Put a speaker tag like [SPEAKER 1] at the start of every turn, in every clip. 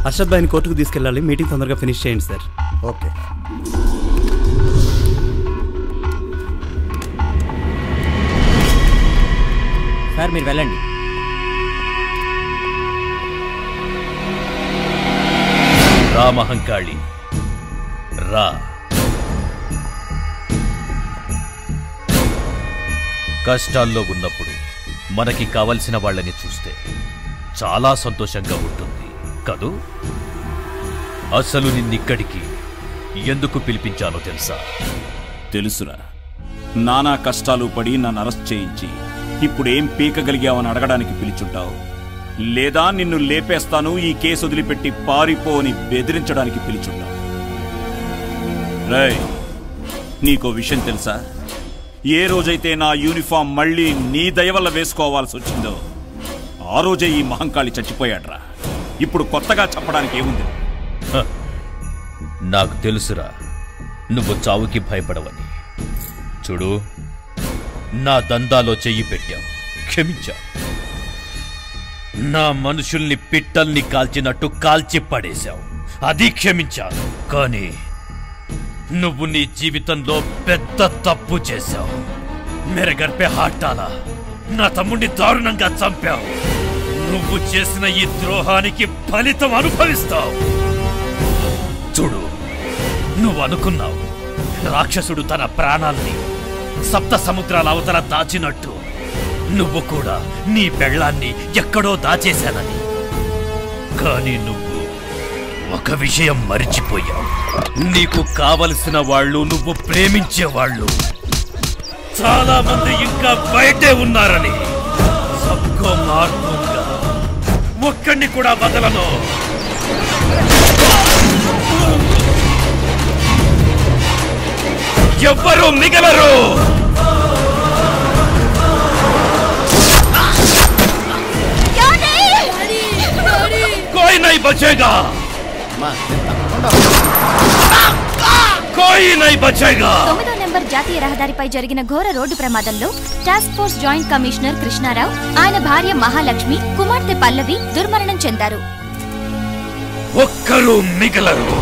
[SPEAKER 1] అర్షద్ భాయ్ని కోర్టుకు తీసుకెళ్ళాలి. మీటింగ్ తొందరగా ఫినిష్ చేయండి సార్.
[SPEAKER 2] ఓకే.
[SPEAKER 3] సార్ మీరు వెళ్ళండి.
[SPEAKER 4] రా మహంకాళి రా. కష్టాల్లో ఉన్నప్పుడు మనకి కావలసిన వాళ్ళని చూస్తే చాలా సంతోషంగా ఉంటుంది కదూ. అసలు నిన్నిక్కడికి ఎందుకు పిలిపించానో తెలుసా?
[SPEAKER 5] తెలుసురా. నానా కష్టాలు పడి నన్ను అరెస్ట్ చేయించి ఇప్పుడేం పీకగలిగావని అడగడానికి పిలిచుంటావు, లేదా నిన్ను లేపేస్తాను ఈ కేసు వదిలిపెట్టి పారిపోని బెదిరించడానికి పిలిచుంటావు. రేయ్, నీకో విషయం తెలుసా? ఏ రోజైతే నా యూనిఫామ్ మళ్ళీ నీ దయ వల్ల వేసుకోవాల్సి వచ్చిందో ఆ రోజే ఈ మహంకాళి చచ్చిపోయాడ్రా. ఇప్పుడు కొత్తగా చెప్పడానికి ఏముంది?
[SPEAKER 4] నాకు తెలుసురా నువ్వు చావుకి భయపడవని. చూడు, నా దందాలో చెయ్యి పెట్టావు, క్షమించా. నా మనుషుల్ని పిట్టల్ని కాల్చినట్టు కాల్చి పడేశావు, అది క్షమించాను. కానీ నువ్వు నీ జీవితంలో పెద్ద తప్పు చేశావు. మేరే ఘర్ పే హాత్ డాలా, నా తమ్ముడిని దారుణంగా చంపావు. నువ్వు చేసిన ఈ ద్రోహానికి ఫలితం అనుభవిస్తావు. చూడు, నువ్వు అనుకున్నావు రాక్షసుడు తన ప్రాణాల్ని సప్త సముద్రాల అవతల దాచినట్టు నువ్వు కూడా నీ పెళ్ళాన్ని ఎక్కడో దాచేశానని. కానీ నువ్వు ఒక విషయం మరిచిపోయావు. నీకు కావలసిన వాళ్ళు, నువ్వు ప్రేమించే వాళ్ళు చాలా మంది ఇంకా బయటే ఉన్నారని. సబ్కో మార్పుగా ఒక్కడిని కూడా బదలను. ఎవ్వరూ మిగలరు. कोई नहीं बचेगा, कोई नहीं बचेगा.
[SPEAKER 6] 9వ నెంబర్ జాతీయ రహదారిపై జరిగిన ఘోర రోడ్డు ప్రమాదంలో task force joint commissioner Krishnarao, ఆయన భార్య మహాలక్ష్మి, కుమార్తె పల్లవి దుర్మరణం చెందారు.
[SPEAKER 4] ఒక్కరు మిగలరు.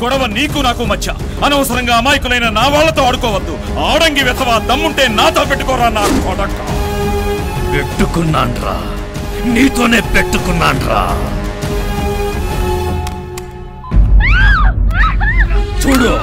[SPEAKER 5] గొడవ నీకు నాకు మధ్య. అనవసరంగా అమాయకులైన నా వాళ్లతో ఆడుకోవద్దు. ఆడంగి వెతవా, దమ్ముంటే నాతో పెట్టుకోరా. నా కొడక
[SPEAKER 4] పెట్టుకున్నాన్రా, నీతోనే పెట్టుకున్నాన్రా. చూడు,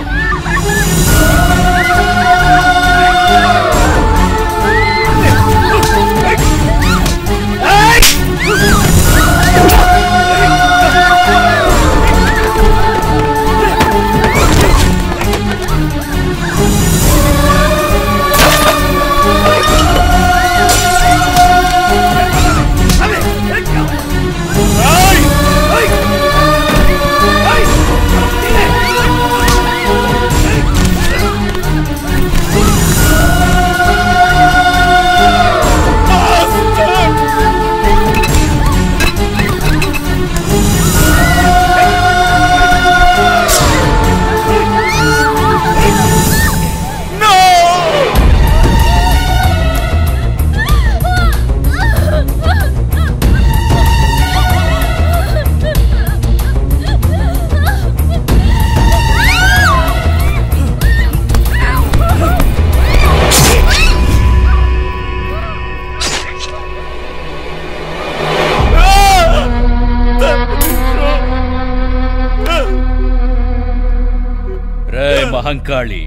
[SPEAKER 4] మహంకాళి,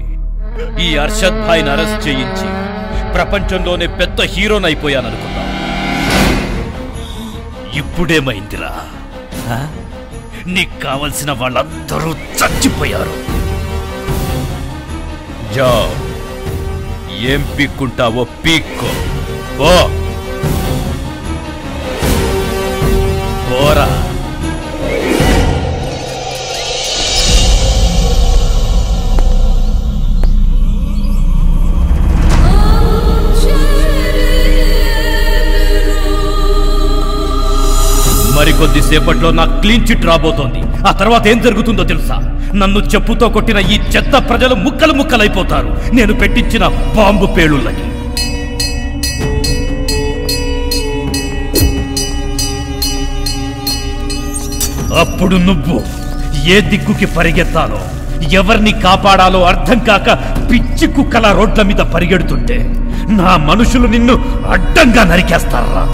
[SPEAKER 4] ఈ అర్షద్ భాయ్ని అరెస్ట్ చేయించి ప్రపంచంలోనే పెద్ద హీరోనైపోయాననుకున్నా. ఇప్పుడేమైందిరా? నీకు కావలసిన వాళ్ళందరూ చచ్చిపోయారు. జా, ఏం పీక్కుంటావో పీక్కో. పోరా. మరికొద్దిసేపట్లో నాకు క్లీన్ చిట్ రాబోతోంది. ఆ తర్వాత ఏం జరుగుతుందో తెలుసా? నన్ను చెప్పుతో కొట్టిన ఈ చెత్త ప్రజలు ముక్కలు ముక్కలైపోతారు, నేను పెట్టించిన బాంబు పేలుళ్ళకి. అప్పుడు నువ్వు ఏ దిక్కుకి పరిగెత్తాలో ఎవరిని కాపాడాలో అర్థం కాక పిచ్చి కుక్కల రోడ్ల మీద పరిగెడుతుంటే నా మనుషులు నిన్ను అడ్డంగా నరికేస్తారా?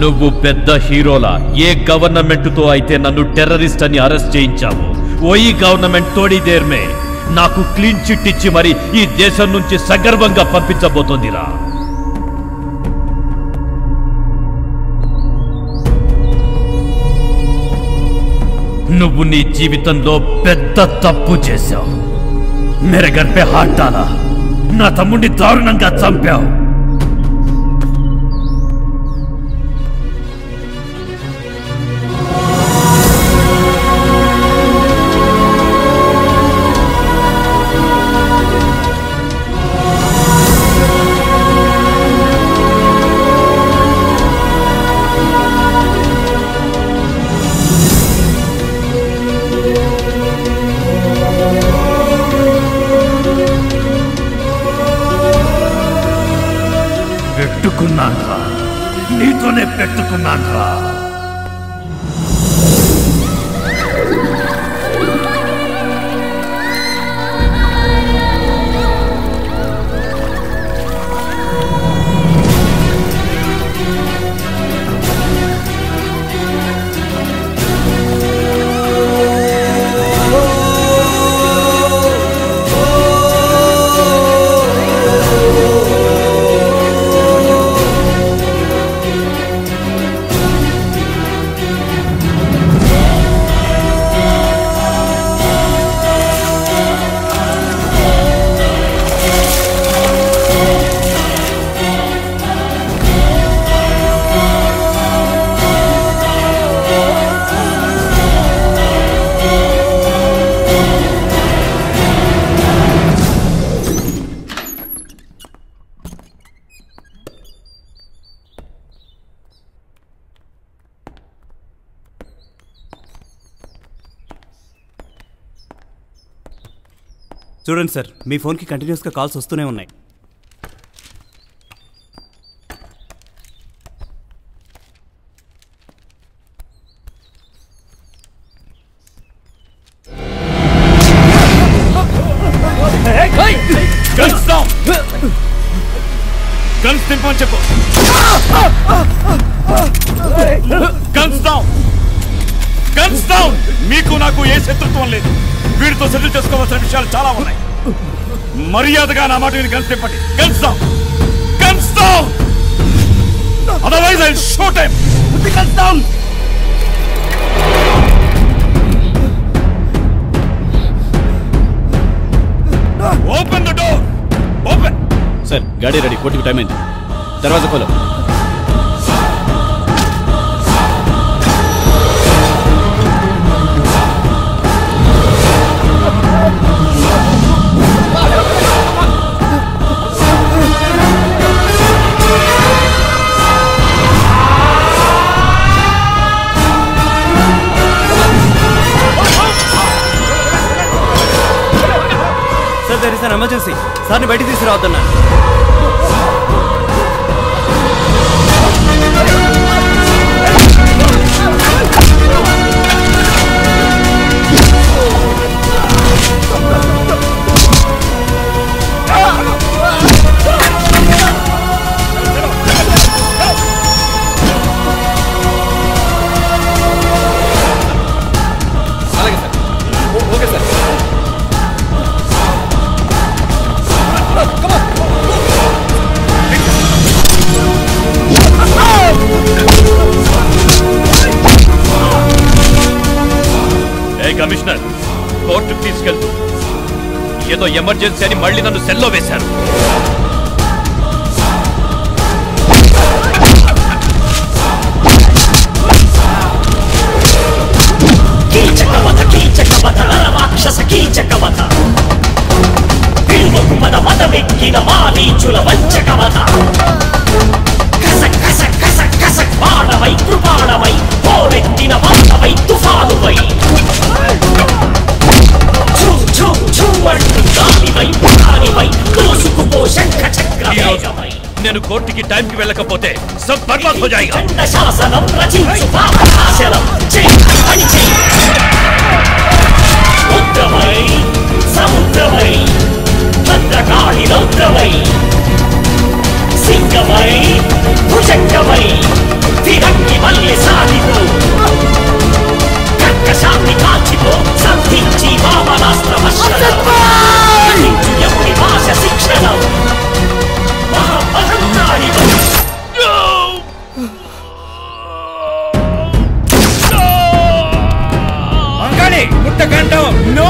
[SPEAKER 4] నువ్వు పెద్ద హీరోలా ఏ గవర్నమెంట్తో అయితే నన్ను టెర్రరిస్ట్ అని అరెస్ట్ చేయించావు, ఓయి గవర్నమెంట్ తోడి దేర్మే నాకు క్లీన్ చిట్ ఇచ్చి మరి ఈ దేశం నుంచి సగర్వంగా పంపించబోతోందిరా. నువ్వు నీ జీవితంలో పెద్ద తప్పు చేశావు. మేరే ఘర్ పే హాత్ డాలా, నా తమ్ముడిని దారుణంగా చంపావు. పెట్టుకున్నాన్రా, నీతోనే పెట్టుకున్నాన్రా.
[SPEAKER 1] చూడండి సార్, మీ ఫోన్కి కంటిన్యూస్గా కాల్స్ వస్తూనే ఉన్నాయి.
[SPEAKER 5] గన్స్ దింపని చెప్పు. Guns down, guns down. మీకు నాకు ఏ శత్రుత్వం లేదు. వీడితో సెటిల్ చేసుకోవాల్సిన విషయాలు చాలా ఉన్నాయి. మర్యాదగా నా మాట విని గన్స్ దింపండి. Guns down, guns down. Otherwise I will shoot him. Guns down. Open the door. Open.
[SPEAKER 2] Sir గాడి రెడీ, కోర్టుకు టైం అయింది. దర్వాజా खोलो.
[SPEAKER 1] Sir there is an emergency. సార్ని బయటికి తీసుకురావద్దన్నా.
[SPEAKER 2] అలాగే సార్. Okay sir.
[SPEAKER 4] కమిషనర్, కోర్టుకు తీసుకెళ్తూ ఏదో ఎమర్జెన్సీ అని మళ్ళీ నన్ను సెల్లో వేశారు.
[SPEAKER 7] శంకర
[SPEAKER 4] నేను కోర్టుకి టైంకి వెళ్ళకపోతే సబ్ బర్బాద్ హో జాయేగా.
[SPEAKER 7] శాసనం రచించు పాపనాశనం ఉద్రమై సముద్రమై భద్రకాళి రౌద్రమై సింగమై భుజంగమై తిరంగి మల్లి సాగిపో కర్కశాన్ని కాచిపో సంధించి వామనాస్త్రమర్శనం ఎవరి భాష శిక్షణం మహామహంకాళి
[SPEAKER 2] మంగాళి ముట్టకండం నో.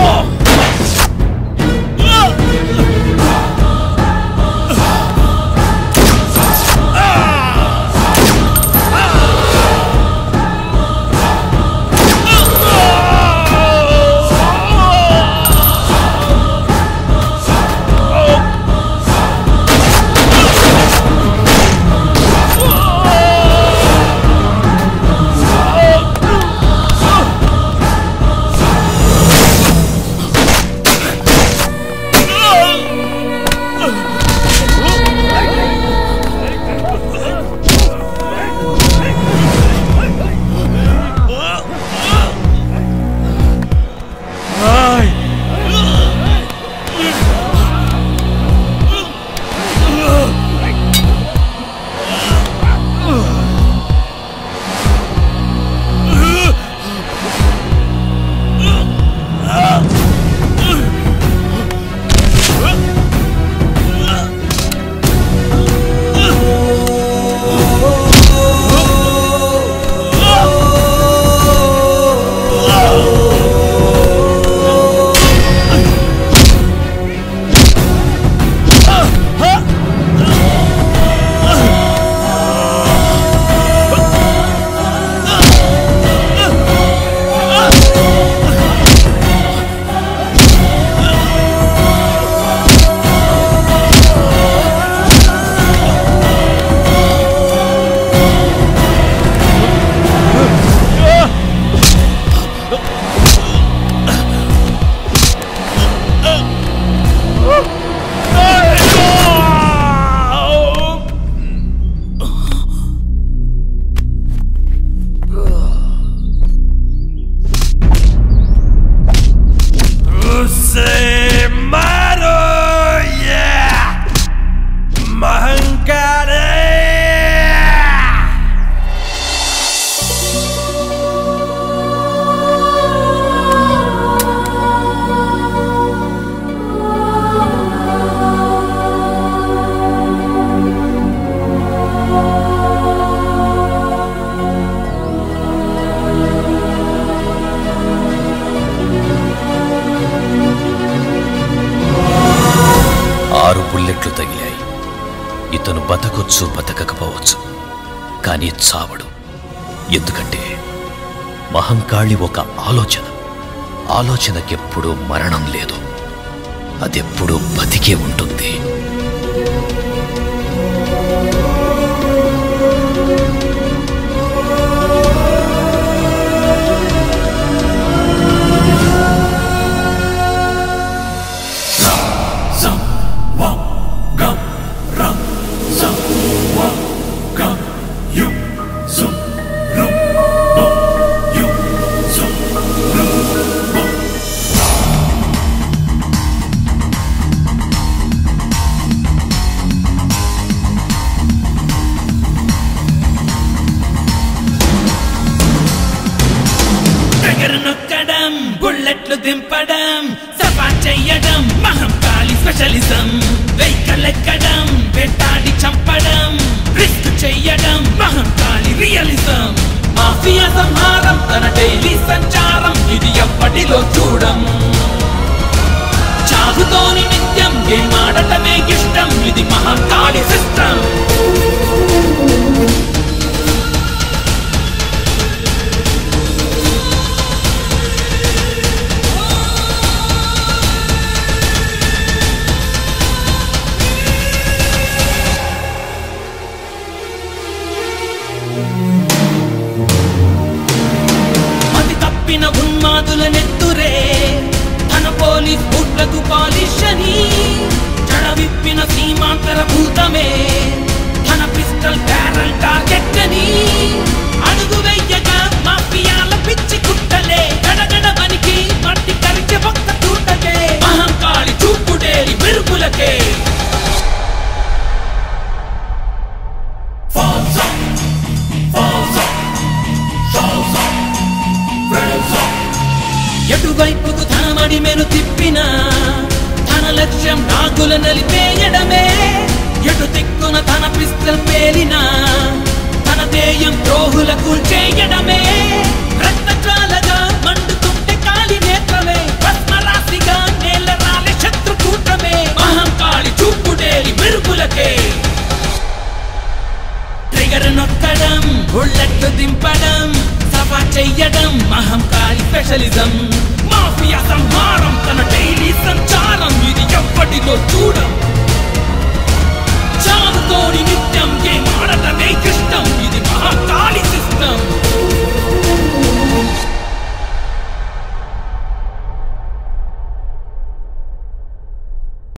[SPEAKER 8] బుల్లెట్లు తగిలాయి. ఇతను బతకొచ్చు బతకకపోవచ్చు, కానీ చావడు. ఎందుకంటే మహంకాళి ఒక ఆలోచనకెప్పుడూ మరణం లేదు, అదెప్పుడూ బతికే ఉంటుంది.
[SPEAKER 7] బుల్లెట్లు దింపడం, సఫా చెయ్యడం మహంకాళి స్పెషలిజం. వెయ్యలెక్కడం, వెట్టాడి చంపడం, రిస్క్ చెయ్యడం మహంకాళి రియలిజం. మాఫియా సంహారం తన డైలీ సంచారం, ఇది ఎప్పటిలో చూడం. చావుతోని నిత్యం గేమాడటమే ఇష్టం, ఇది మహంకాళి సిస్టం. ఉన్మాదుల నెత్తురే తన పోలీస్ బూట్లకు పాలిష్ అని, జడ విప్పిన సీమాంతర భూతమే ఎటువైపుకు తన మడిమెను తిప్పినా తన లక్ష్యం నాగుల నలిపేయడమే. ఎటు దిక్కున తన పిస్తల్ పేలినా తన ధ్యేయం ద్రోహులకు చేయడమే. రక్తజ్వాలగా మండుతుంటే కాలి నేత్రమే, భస్మరాశిగా నేల రాలే శత్రుకూటమే. మహంకాళి చూపుడేలి మెరుపులకే ట్రిగర్ నొక్కడం, బుల్లెట్లు దింపడం, సఫా చెయ్యడం మహంకాళి స్పెషలిజం. మాఫియా సంహారం తన డైలీ సంచారం, ఇది ఎప్పటిలో చూడం. చావుతోని నిత్యం గేమ్ ఆడటమే